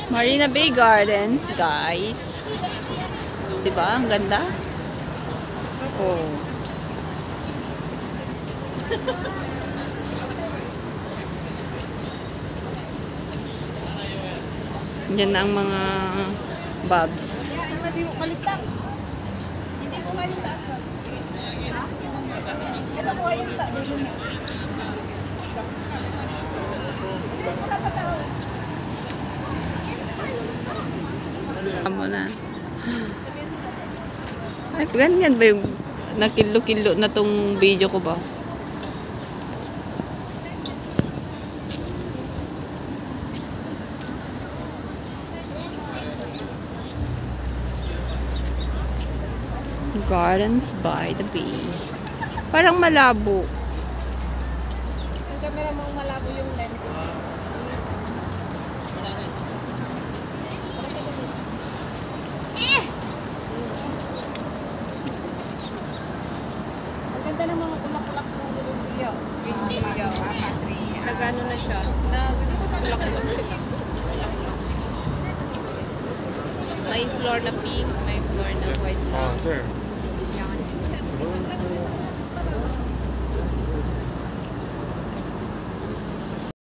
Marina Bay Gardens, guys. Diba? Ang ganda. Oh. Yan ang mga bobs. Hindi mo maligtas. Hindi ko maligtas. Ito ko yung dulo niya. Bilis mo na pataw. Amo na. Ay, ganyan ba yung nakilo-kilo na tong video ko ba? Gardens by the Bay. Parang malabo. Yung camera mo malabo yung lens. Ang ganda ng mga ulak-ulak ng Lulubio. Video, Patria. Nagano na siya. Nag-ulak-ulak sila. May floor na pink, may floor na white lang. sir. Yan.